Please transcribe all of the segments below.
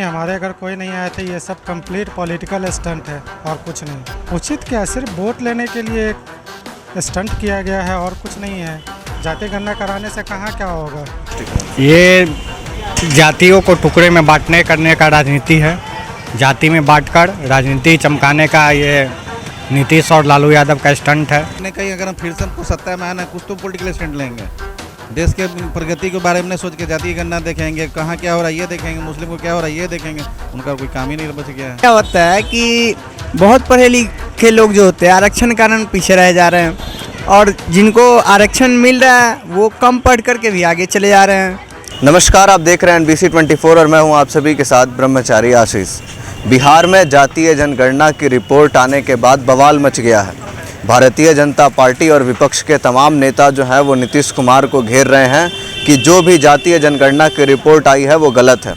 हमारे घर कोई नहीं आए थे, ये सब कंप्लीट पॉलिटिकल स्टंट है और कुछ नहीं। उचित क्या, सिर्फ वोट लेने के लिए एक स्टंट किया गया है और कुछ नहीं है। जाति गणना कराने से कहाँ क्या होगा। ये जातियों को टुकड़े में बांटने करने का राजनीति है। जाति में बांटकर राजनीति चमकाने का ये नीतीश और लालू यादव का स्टंट है। कहीं अगर हम फिर से हमको सत्ता में आना कुछ तो पॉलिटिकल स्टंट लेंगे। देश के प्रगति के बारे में सोच के जाति गणना देखेंगे, कहाँ क्या हो रहा है ये देखेंगे, मुस्लिम को क्या हो रहा है ये देखेंगे। उनका कोई काम ही नहीं बच गया है। क्या होता है कि बहुत पढ़े लिखे लोग जो होते हैं आरक्षण के कारण पीछे रह जा रहे हैं और जिनको आरक्षण मिल रहा है वो कम पढ़ करके भी आगे चले जा रहे हैं। नमस्कार, आप देख रहे हैं NBC 24 और मैं हूं आप सभी के साथ ब्रह्मचारी आशीष। बिहार में जातीय जनगणना की रिपोर्ट आने के बाद बवाल मच गया है। भारतीय जनता पार्टी और विपक्ष के तमाम नेता जो हैं वो नीतीश कुमार को घेर रहे हैं कि जो भी जातीय जनगणना की रिपोर्ट आई है वो गलत है।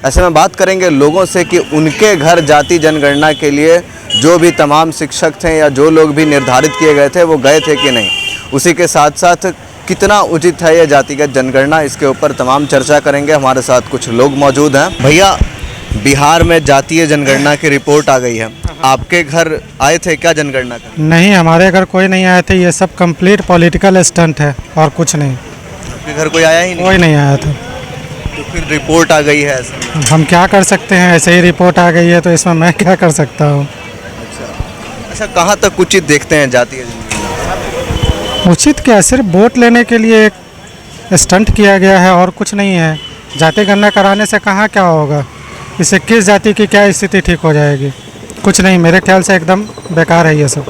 ऐसे में बात करेंगे लोगों से कि उनके घर जाति जनगणना के लिए जो भी तमाम शिक्षक थे या जो लोग भी निर्धारित किए गए थे वो गए थे कि नहीं। उसी के साथ साथ कितना उचित है ये जातिगत जनगणना, इसके ऊपर तमाम चर्चा करेंगे। हमारे साथ कुछ लोग मौजूद हैं। भैया, बिहार में जातीय जनगणना की रिपोर्ट आ गई है, आपके घर आए थे क्या जनगणना का? नहीं, हमारे घर कोई नहीं आए थे, ये सब कंप्लीट पॉलिटिकल स्टंट है और कुछ नहीं। आपके घर कोई आया ही नहीं? कोई नहीं आया था। तो फिर रिपोर्ट आ गई है ऐसे? हम क्या कर सकते हैं, ऐसे ही रिपोर्ट आ गई है तो इसमें मैं क्या कर सकता हूँ। अच्छा, कहाँ तक उचित देखते हैं जातीय जनगणना? उचित क्या, सिर्फ वोट लेने के लिए एक स्टंट किया गया है और कुछ नहीं है। जाति गणना कराने से कहाँ क्या होगा, इससे किस जाति की क्या स्थिति ठीक हो जाएगी। कुछ नहीं, मेरे ख्याल से एकदम बेकार है ये सब।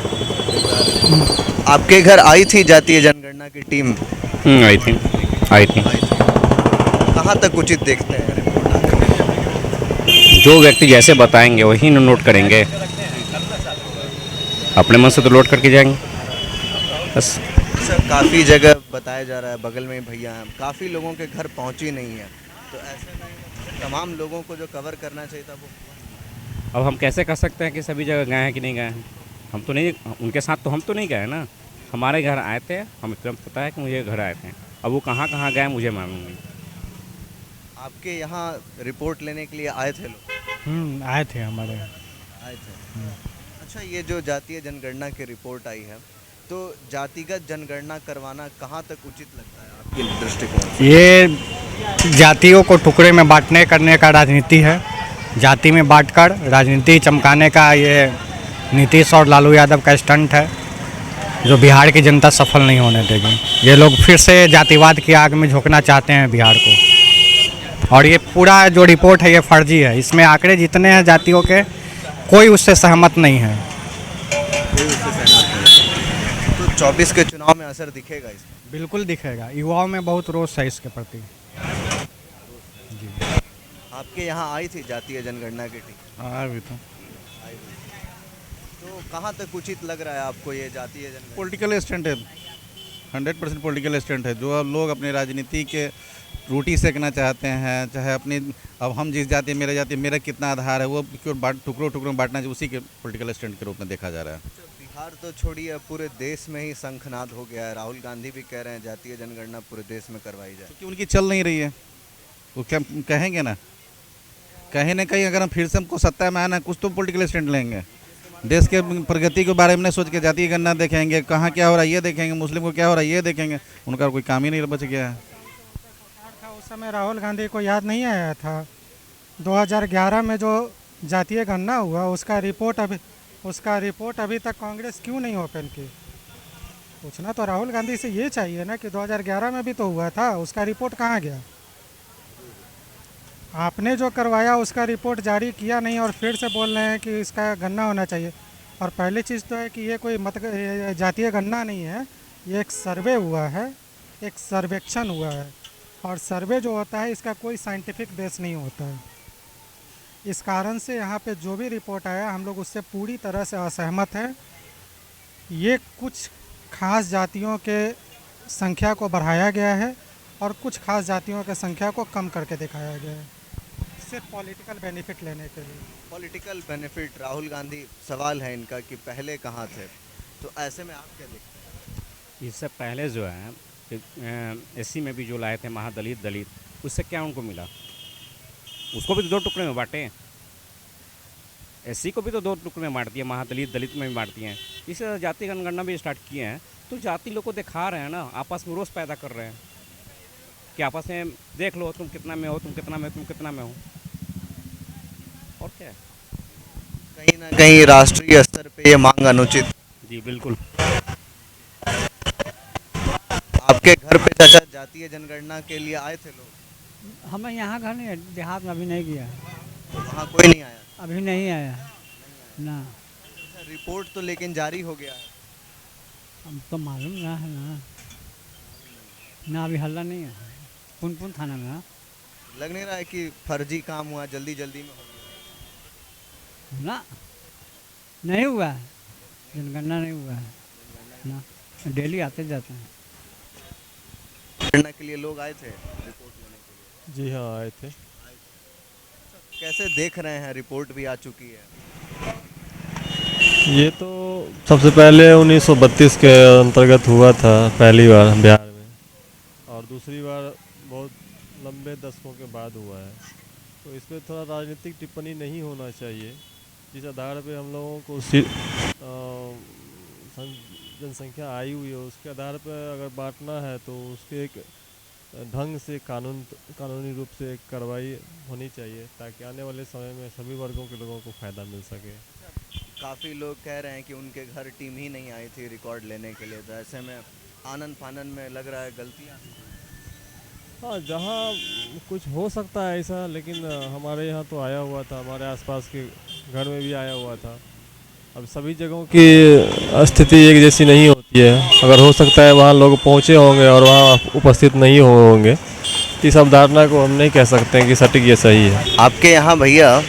आपके घर आई थी जातीय जनगणना की टीम? आई थी। कहाँ तक उचित देखते हैं? जो व्यक्ति जैसे बताएंगे वही नोट करेंगे, अपने मन से तो नोट करके जाएंगे बस। काफ़ी जगह बताया जा रहा है, बगल में भैया हैं, काफ़ी लोगों के घर पहुंची नहीं है, तो ऐसे में तमाम लोगों को जो कवर करना चाहिए था वो। अब हम कैसे कह सकते हैं कि सभी जगह गए हैं कि नहीं गए हैं। हम तो नहीं, उनके साथ तो हम तो नहीं गए ना। हमारे घर आए थे, हम इतना पता है कि मुझे घर आए थे। अब वो कहाँ कहाँ गए मुझे मालूम नहीं। आपके यहाँ रिपोर्ट लेने के लिए आए थे लोग? आए थे हमारे यहाँ। आए थे। अच्छा, ये जो जातीय जनगणना की रिपोर्ट आई है, तो जातिगत जनगणना करवाना कहाँ तक उचित लगता है आपके दृष्टिकोण से? ये जातियों को टुकड़े में बांटने करने का राजनीति है। जाति में बांटकर राजनीति चमकाने का ये नीतीश और लालू यादव का स्टंट है, जो बिहार की जनता सफल नहीं होने देगी। ये लोग फिर से जातिवाद की आग में झोंकना चाहते हैं बिहार को। और ये पूरा जो रिपोर्ट है ये फर्जी है। इसमें आंकड़े जितने हैं जातियों के, कोई उससे सहमत नहीं है। तो 24 के चुनाव में असर दिखेगा इसमें? बिल्कुल दिखेगा, युवाओं में बहुत रोष है इसके प्रति। आपके यहाँ आई थी जातीय जनगणना की टीम? हाँ, अभी तो कहाँ तक उचित लग रहा है आपको ये जातीय जनगणना? पॉलिटिकल स्टंट है, 100% पॉलिटिकल स्टंट है। जो लोग अपनी राजनीति के रोटी सेकना चाहते हैं, चाहे अपनी, अब हम जिस जाति मेरा जाति मेरा कितना आधार है वो क्यों टुकड़ों में बांटना चाहिए, उसी के पॉलिटिकल स्टंट के रूप में देखा जा रहा है। बिहार तो छोड़िए, पूरे देश में ही शंखनाद हो गया है। राहुल गांधी भी कह रहे हैं जातीय जनगणना पूरे देश में करवाई जाए। क्योंकि उनकी चल नहीं रही है, वो क्या कहेंगे ना, कहीं ना कहीं अगर हम फिर से हमको सत्ता में आना कुछ तो पॉलिटिकल स्टंट लेंगे। देश के प्रगति के बारे में सोच के जातीय गणना देखेंगे, कहाँ क्या हो रहा है ये देखेंगे, मुस्लिम को क्या हो रहा है ये देखेंगे। उनका कोई काम ही नहीं बच गया है। उस समय राहुल गांधी को याद नहीं आया था 2011 में जो जातीय गणना हुआ, उसका रिपोर्ट अभी तक कांग्रेस क्यों नहीं ओपन की। पूछना तो राहुल गांधी से ये चाहिए ना कि 2011 में भी तो हुआ था, उसका रिपोर्ट कहाँ गया। आपने जो करवाया उसका रिपोर्ट जारी किया नहीं और फिर से बोल रहे हैं कि इसका गणना होना चाहिए। और पहली चीज़ तो है कि ये कोई जातीय गणना नहीं है, ये एक सर्वे हुआ है, एक सर्वेक्षण हुआ है। और सर्वे जो होता है इसका कोई साइंटिफिक बेस नहीं होता है। इस कारण से यहाँ पे जो भी रिपोर्ट आया हम लोग उससे पूरी तरह से असहमत हैं। ये कुछ खास जातियों के संख्या को बढ़ाया गया है और कुछ खास जातियों के संख्या को कम करके दिखाया गया है, सिर्फ पॉलिटिकल बेनिफिट लेने के लिए। पॉलिटिकल बेनिफिट, राहुल गांधी सवाल है इनका कि पहले कहाँ थे, तो ऐसे में आप क्या देखते हैं? इससे पहले जो है SC में भी जो लाए थे महादलित दलित, उससे क्या उनको मिला? उसको भी तो 2 टुकड़े में बांटे। एससी को भी तो 2 टुकड़े में बांटती है, महादलित दलित में भी बांटती हैं। इस जाति जनगणना भी स्टार्ट किए हैं तो जाति लोग को दिखा रहे हैं ना, आपस में रोष पैदा कर रहे हैं कि आपस में देख लो तुम कितना में हो, तुम कितना में, तुम कितना में हो, और क्या है। कहीं ना कहीं राष्ट्रीय स्तर पे ये मांग अनुचित। जी बिल्कुल। आपके घर पे चाचा जातीय जनगणना के लिए आए थे लोग? हमें यहाँ घर नहीं है, देहात में अभी नहीं किया, वहाँ कोई नहीं आया? अभी नहीं आया ना। रिपोर्ट तो लेकिन जारी हो गया है। हम तो मालूम ना है ना अभी हल्ला नहीं है पुनपुन थाना में। हाँ लग नहीं रहा है कि फर्जी काम हुआ, जल्दी जल्दी में हो गया? ना, नहीं हुआ है, जनगणना नहीं हुआ है ना, डेली आते जाते हैं। जनगणना के लिए लोग आए थे रिपोर्ट लेने के लिए? जी हाँ, आए थे। कैसे देख रहे हैं, रिपोर्ट भी आ चुकी है? ये तो सबसे पहले 1932 के अंतर्गत हुआ था पहली बार बिहार में, और दूसरी बार बहुत लंबे दशकों के बाद हुआ है। तो इस पर थोड़ा राजनीतिक टिप्पणी नहीं होना चाहिए। जिस आधार पे हम लोगों को जनसंख्या आई हुई है उसके आधार पर अगर बांटना है तो उसके एक ढंग से कानूनी रूप से एक कार्रवाई होनी चाहिए ताकि आने वाले समय में सभी वर्गों के लोगों को फ़ायदा मिल सके। काफ़ी लोग कह रहे हैं कि उनके घर टीम ही नहीं आई थी रिकॉर्ड लेने के लिए, तो ऐसे में आनन फानन में लग रहा है गलतियाँ। हाँ, जहाँ कुछ हो सकता है ऐसा, लेकिन हमारे यहाँ तो आया हुआ था, हमारे आसपास के घर में भी आया हुआ था। अब सभी जगहों की स्थिति एक जैसी नहीं होती है, अगर हो सकता है वहाँ लोग पहुँचे होंगे और वहाँ उपस्थित नहीं होंगे, इस अवधारणा को हम नहीं कह सकते हैं कि सटीक ये सही है। आपके यहाँ भैया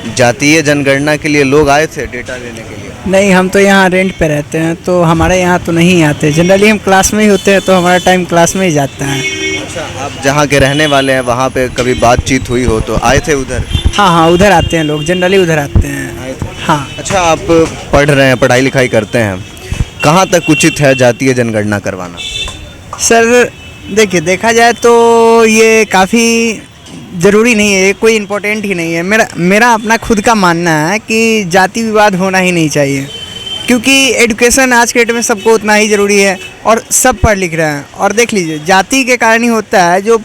जातीय जनगणना के लिए लोग आए थे डेटा लेने के लिए? नहीं, हम तो यहाँ रेंट पे रहते हैं तो हमारे यहाँ तो नहीं आते। जनरली हम क्लास में ही होते हैं तो हमारा टाइम क्लास में ही जाता है। अच्छा, आप जहाँ के रहने वाले हैं वहाँ पे कभी बातचीत हुई हो तो आए थे उधर? हाँ, उधर आते हैं लोग, जनरली उधर आते हैं। आए थे। हाँ। अच्छा, आप पढ़ रहे हैं, पढ़ाई लिखाई करते हैं, कहाँ तक उचित है जातीय जनगणना करवाना? सर देखिए, देखा जाए तो ये काफ़ी ज़रूरी नहीं है, ये कोई इम्पोर्टेंट ही नहीं है। मेरा अपना खुद का मानना है कि जाति विवाद होना ही नहीं चाहिए, क्योंकि एजुकेशन आज के डेट में सबको उतना ही ज़रूरी है और सब पढ़ लिख रहे हैं। और देख लीजिए, जाति के कारण ही होता है, जो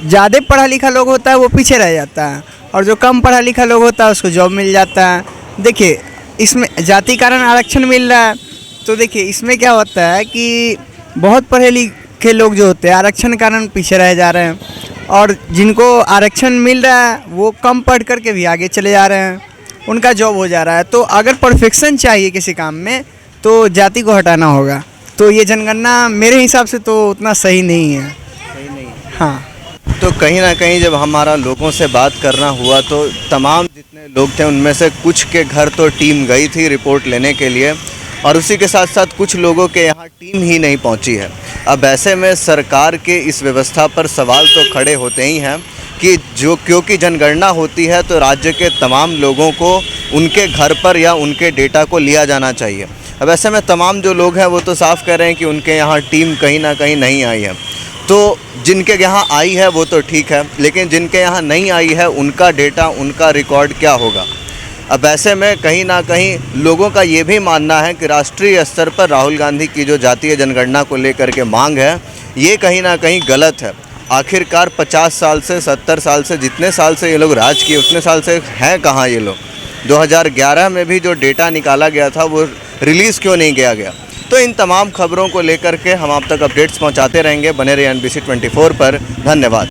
ज़्यादा पढ़ा लिखा लोग होता है वो पीछे रह जाता है और जो कम पढ़ा लिखा लोग होता है उसको जॉब मिल जाता है। देखिए, इसमें जाति कारण आरक्षण मिल रहा है, तो देखिए इसमें क्या होता है कि बहुत पढ़े लिखे लोग जो होते हैं आरक्षण कारण पीछे रह जा रहे हैं, और जिनको आरक्षण मिल रहा है वो कम पढ़ करके भी आगे चले जा रहे हैं, उनका जॉब हो जा रहा है। तो अगर परफेक्शन चाहिए किसी काम में तो जाति को हटाना होगा। तो ये जनगणना मेरे हिसाब से तो उतना सही नहीं है। सही नहीं। हाँ, तो कहीं ना कहीं जब हमारा लोगों से बात करना हुआ तो तमाम जितने लोग थे उनमें से कुछ के घर तो टीम गई थी रिपोर्ट लेने के लिए, और उसी के साथ साथ कुछ लोगों के यहाँ टीम ही नहीं पहुँची है। अब ऐसे में सरकार के इस व्यवस्था पर सवाल तो खड़े होते ही हैं कि क्योंकि जनगणना होती है तो राज्य के तमाम लोगों को उनके घर पर या उनके डेटा को लिया जाना चाहिए। अब ऐसे में तमाम जो लोग हैं वो तो साफ कह रहे हैं कि उनके यहाँ टीम कहीं ना कहीं नहीं आई है। तो जिनके यहाँ आई है वो तो ठीक है, लेकिन जिनके यहाँ नहीं आई है उनका डेटा, उनका रिकॉर्ड क्या होगा? अब ऐसे में कहीं ना कहीं लोगों का ये भी मानना है कि राष्ट्रीय स्तर पर राहुल गांधी की जो जातीय जनगणना को लेकर के मांग है ये कहीं ना कहीं गलत है। आखिरकार 50 साल से 70 साल से जितने साल से ये लोग राज किए उतने साल से हैं कहाँ ये लोग? 2011 में भी जो डेटा निकाला गया था वो रिलीज़ क्यों नहीं किया गया? तो इन तमाम खबरों को लेकर के हम आप तक अपडेट्स पहुंचाते रहेंगे। बने रहिए NBC 24 पर। धन्यवाद।